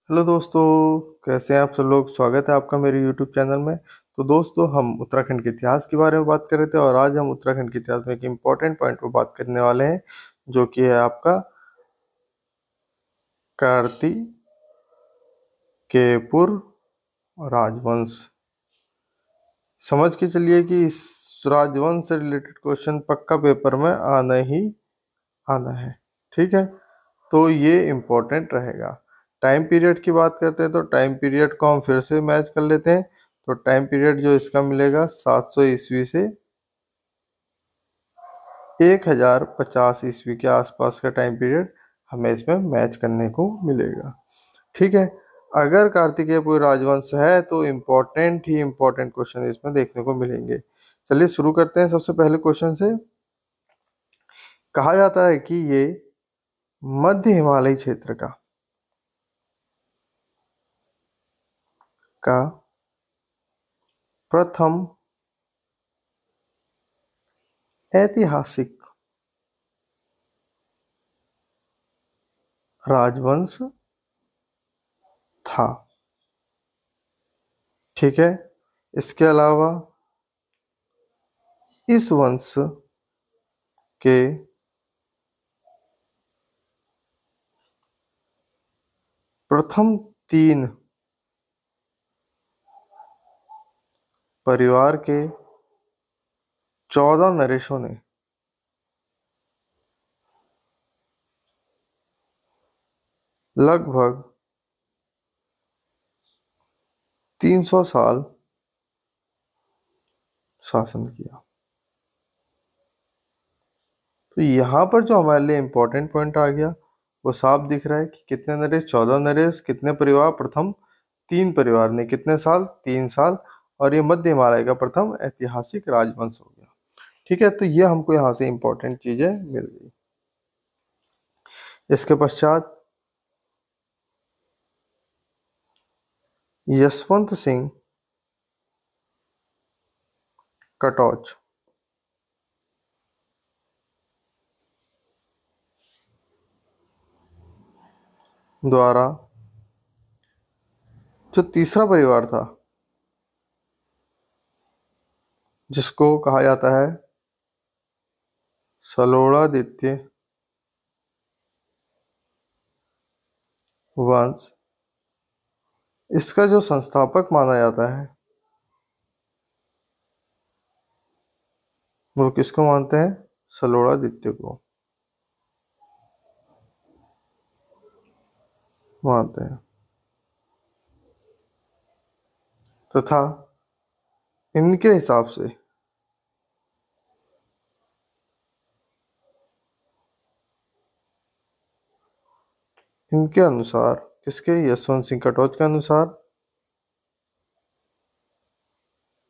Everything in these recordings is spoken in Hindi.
हेलो दोस्तों, कैसे हैं आप सब लोग। स्वागत है आपका मेरे यूट्यूब चैनल में। तो दोस्तों, हम उत्तराखंड के इतिहास के बारे में बात कर रहे थे और आज हम उत्तराखंड के इतिहास में एक इम्पोर्टेंट पॉइंट पर बात करने वाले हैं, जो कि है आपका कार्तिकेयपुर राजवंश। समझ के चलिए कि इस राजवंश से रिलेटेड क्वेश्चन पक्का पेपर में आना ही आना है। ठीक है, तो ये इम्पोर्टेंट रहेगा। टाइम पीरियड की बात करते हैं तो टाइम पीरियड को हम फिर से मैच कर लेते हैं। तो टाइम पीरियड जो इसका मिलेगा 700 ईस्वी से 1050 ईस्वी के आसपास का टाइम पीरियड हमें इसमें मैच करने को मिलेगा। ठीक है, अगर कार्तिकेयपुर राजवंश है तो इम्पोर्टेंट ही इम्पोर्टेंट क्वेश्चन इसमें देखने को मिलेंगे। चलिए शुरू करते हैं सबसे पहले क्वेश्चन से। कहा जाता है कि ये मध्य हिमालय क्षेत्र का प्रथम ऐतिहासिक राजवंश था। ठीक है, इसके अलावा इस वंश के प्रथम 3 परिवार के 14 नरेशों ने लगभग 300 साल शासन किया। तो यहाँ पर जो हमारे लिए इम्पोर्टेंट पॉइंट आ गया वो साफ दिख रहा है कि कितने नरेश, 14 नरेश, कितने परिवार, प्रथम 3 परिवार ने कितने साल, 3 साल, और ये मध्य हिमालय का प्रथम ऐतिहासिक राजवंश हो गया। ठीक है, तो ये हमको यहाँ से इम्पोर्टेंट चीजें मिल गई। इसके पश्चात यशवंत सिंह कटौच द्वारा जो तीसरा परिवार था, जिसको कहा जाता है सलोड़ादित्य वंश, इसका जो संस्थापक माना जाता है वो किसको मानते हैं? सलोड़ादित्य को मानते हैं। तथा इनके हिसाब से इनके अनुसार, किसके? यशवंत सिंह कटौच के अनुसार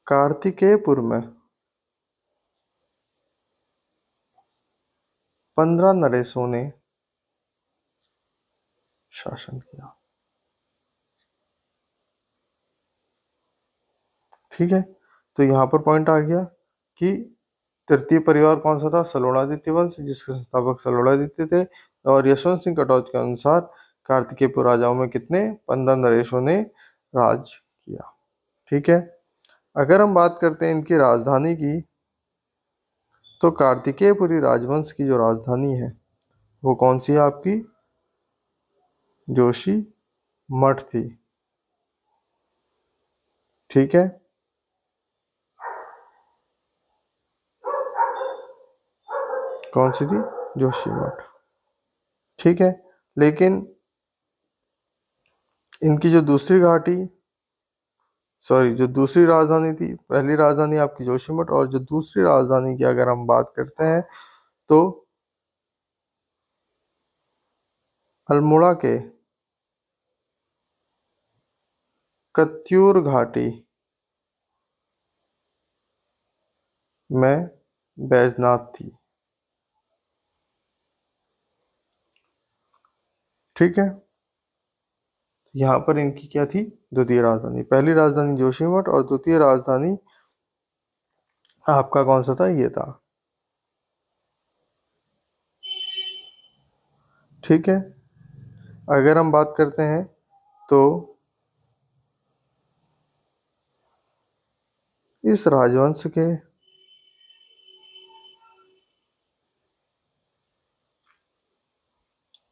कार्तिकेयपुर में 15 नरेशों ने शासन किया। ठीक है, तो यहाँ पर पॉइंट आ गया कि तृतीय परिवार कौन सा था? सलोड़ादित्य वंश, जिसके संस्थापक सलोड़ादित्य थे। और यशवंत सिंह कटौच के अनुसार कार्तिकेयपुर राजाओं में कितने? 15 नरेशों ने राज किया। ठीक है, अगर हम बात करते हैं इनकी राजधानी की, तो कार्तिकेयपुरी राजवंश की जो राजधानी है वो कौन सी है आपकी? जोशी मठ थी। ठीक है, कौन सी थी? जोशी मठ। ठीक है, लेकिन इनकी जो दूसरी घाटी, सॉरी, जो दूसरी राजधानी थी, पहली राजधानी आपकी जोशीमठ, और जो दूसरी राजधानी की अगर हम बात करते हैं तो अल्मोड़ा के कत्यूर घाटी में बैजनाथ थी। ठीक है, यहाँ पर इनकी क्या थी? द्वितीय राजधानी। पहली राजधानी जोशीमठ और द्वितीय राजधानी आपका कौन सा था? ये था। ठीक है, अगर हम बात करते हैं तो इस राजवंश के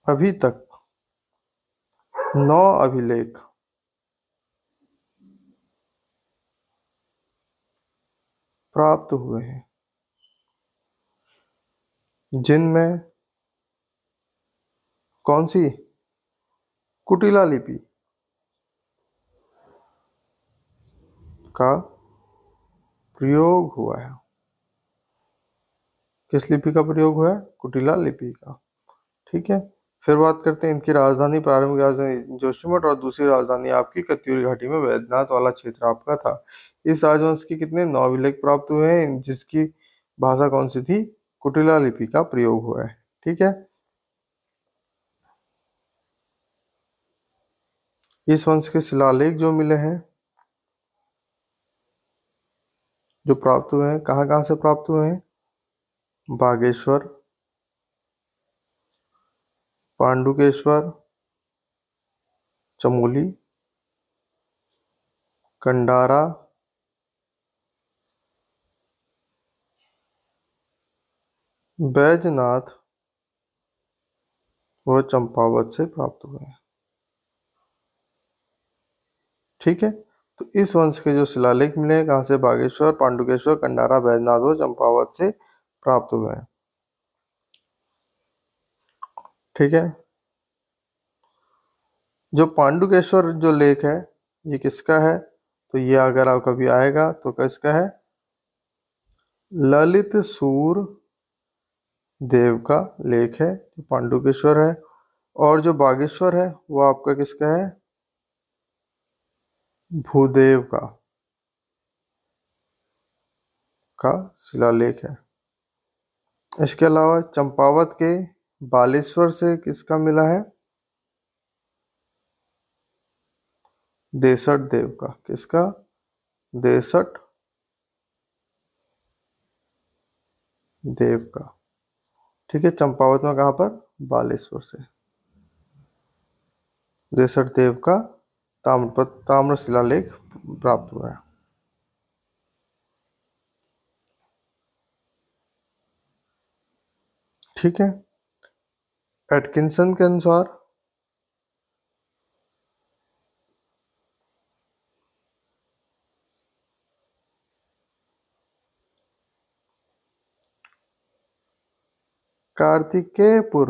अभी तक 9 अभिलेख प्राप्त हुए हैं, जिनमें कौन सी कुटिला लिपि का प्रयोग हुआ है। किस लिपि का प्रयोग हुआ है? कुटिला लिपि का। ठीक है, फिर बात करते हैं इनकी राजधानी। प्रारंभिक राजधानी जोशीमठ और दूसरी राजधानी आपकी कत्यूरी घाटी में वैद्यनाथ वाला क्षेत्र आपका था। इस राजवंश के कितने 9 अभिलेख प्राप्त हुए हैं, जिसकी भाषा कौन सी थी? कुटिला लिपि का प्रयोग हुआ है। ठीक है, इस वंश के शिलालेख जो मिले हैं, जो प्राप्त हुए हैं, कहाँ कहाँ से प्राप्त हुए हैं? बागेश्वर, पांडुकेश्वर, चमोली, कंडारा, बैजनाथ व चंपावत से प्राप्त हुए हैं। ठीक है, तो इस वंश के जो शिलालेख मिले हैं, कहाँ से? बागेश्वर, पांडुकेश्वर, कंडारा, बैजनाथ व चंपावत से प्राप्त हुए हैं। ठीक है, जो पांडुकेश्वर जो लेख है, ये किसका है? तो ये अगर आप कभी आएगा तो किसका है? ललित सूर देव का लेख है, जो पांडुकेश्वर है। और जो बागेश्वर है वो आपका किसका है? भूदेव का शिलालेख है। इसके अलावा चंपावत के बालेश्वर से किसका मिला है? देसठ देव का। किसका? देसठ देव का। ठीक है, चंपावत में कहाँ पर? बालेश्वर से देसठ देव का ताम्र शिलालेख प्राप्त हुआ है। ठीक है, एटकिंसन के अनुसार कार्तिकेयपुर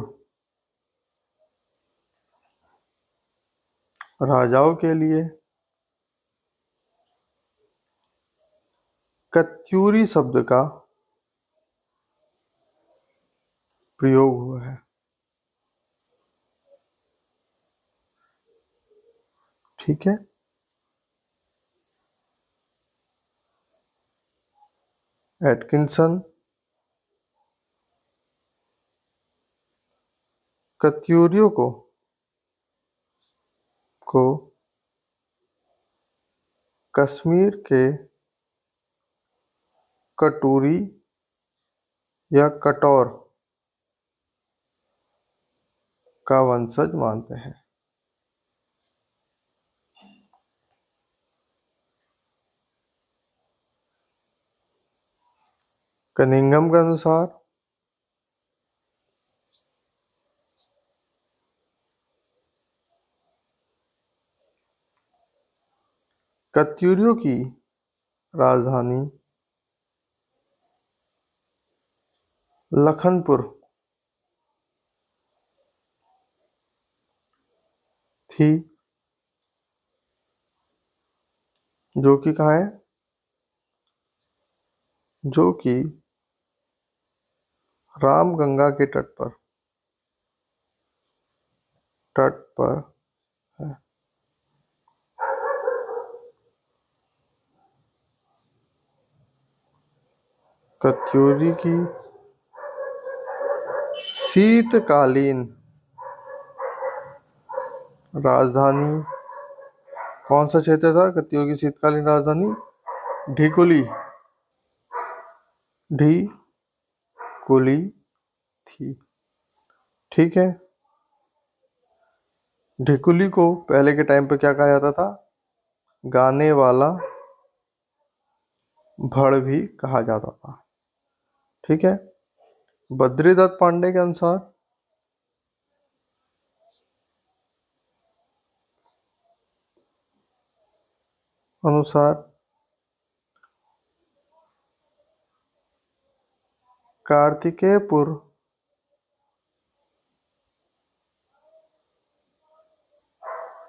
राजाओं के लिए कत्यूरी शब्द का प्रयोग हुआ है। ठीक है, एटकिंसन कत्यूरियों को कश्मीर के कटूरी या कटौर का वंशज मानते हैं। कनिंघम के अनुसार कत्यूरियों की राजधानी लखनपुर थी, जो कि कहाँ है? जो कि रामगंगा के तट पर है। कत्यूरी की शीतकालीन राजधानी कौन सा क्षेत्र था? कत्यूरी की शीतकालीन राजधानी ढिकुली ढिकुली थी। ठीक है, ढिकुली को पहले के टाइम पे क्या कहा जाता था? गाने वाला भड़ भी कहा जाता था। ठीक है। बद्रीदत्त पांडे के अनुसार कार्तिकेयपुर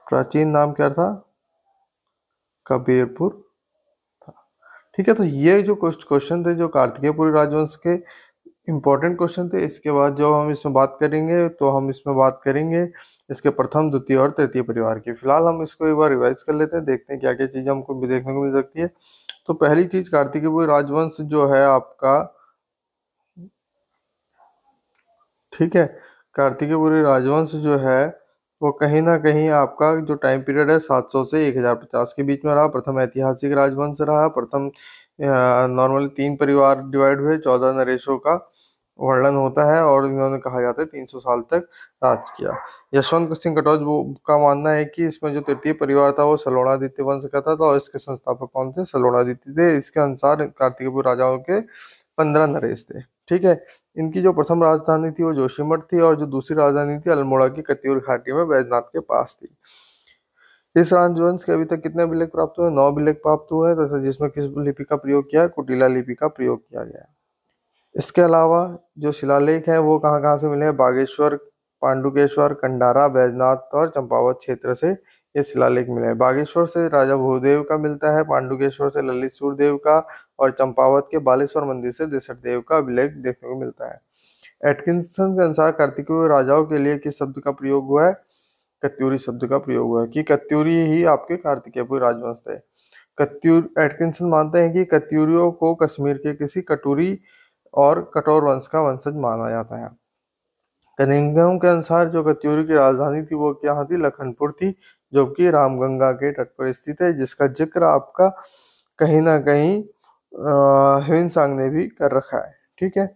प्राचीन नाम क्या था? कबीरपुर। ठीक है, तो ये जो क्वेश्चन थे जो कार्तिकेयपुरी राजवंश के इम्पोर्टेंट क्वेश्चन थे। इसके बाद जो हम इसमें बात करेंगे तो हम इसमें बात करेंगे इसके प्रथम, द्वितीय और तृतीय परिवार की। फिलहाल हम इसको एक बार रिवाइज कर लेते हैं, देखते हैं क्या क्या चीज़ हमको भी देखने को मिल सकती है। तो पहली चीज, कार्तिकेय राजवंश जो है आपका, ठीक है, कार्तिकेय राजवंश जो है वो कहीं ना कहीं आपका जो टाइम पीरियड है 700 से 1050 के बीच में रहा। प्रथम ऐतिहासिक राजवंश रहा। प्रथम नॉर्मली 3 परिवार डिवाइड हुए, 14 नरेशों का वर्णन होता है और इन्होंने कहा जाता है 300 साल तक राज किया। यशवंत सिंह कटोच का मानना है कि इसमें जो तृतीय परिवार था वो सलोणादित्य वंश का था और इसके संस्थापक कौन थे? सलोणादित्य थे। इसके अनुसार कार्तिकेय राजाओं के 15 नरेश थे। ठीक है। इनकी जो प्रथम राजधानी थी वो जोशीमठ थी और जो दूसरी राजधानी थी अल्मोड़ा की कत्यूर घाटी में बैजनाथ के पास थी। इस राजवंश के अभी तक कितने अभिलेख प्राप्त हुए? 9 अभिलेख प्राप्त हुए हैं, तथा जिसमें किस लिपि का प्रयोग किया है? कुटिला लिपि का प्रयोग किया गया है। इसके अलावा जो शिलालेख हैं वो कहाँ कहाँ से मिले हैं? बागेश्वर, पांडुकेश्वर, कंडारा, बैजनाथ और चंपावत क्षेत्र से ये शिलालेख मिले हैं। बागेश्वर से राजा भूदेव का मिलता है, पांडुकेश्वर से ललित सूर्यदेव का और चंपावत के बालेश्वर मंदिर से देसठ देव का अभिलेख देखने को मिलता है। एटकिंसन के अनुसार कार्तिकेय राजाओं के लिए किस शब्द का प्रयोग हुआ है? कत्यूरी शब्द का प्रयोग हुआ है, कि कत्यूरी ही आपके कार्तिकेय राजवंश थे। एटकिंसन मानते हैं कि कत्यूरियों को कश्मीर के किसी कटूरी और कठोर वंश का वंशज माना जाता है। कनिंघम के अनुसार जो कत्यूरी की राजधानी थी वो क्या थी? लखनपुर थी, जो कि रामगंगा के तट पर स्थित है, जिसका जिक्र आपका कहीं ना कहीं ह्वेनसांग ने भी कर रखा है। ठीक है।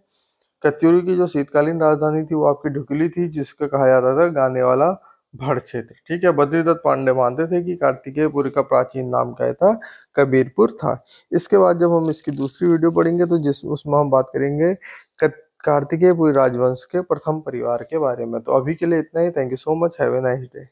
कत्यूरी की जो शीतकालीन राजधानी थी वो आपकी ढुकली थी, जिसको कहा जाता था गाने वाला भड़ क्षेत्र। ठीक है। बद्रीदत्त पांडे मानते थे कि कार्तिकेयपुर का प्राचीन नाम क्या था? कबीरपुर था। इसके बाद जब हम इसकी दूसरी वीडियो पढ़ेंगे तो उसमें हम बात करेंगे कार्तिकेयपुर राजवंश के प्रथम परिवार के बारे में। तो अभी के लिए इतना ही। Thank you so much. Have a nice day.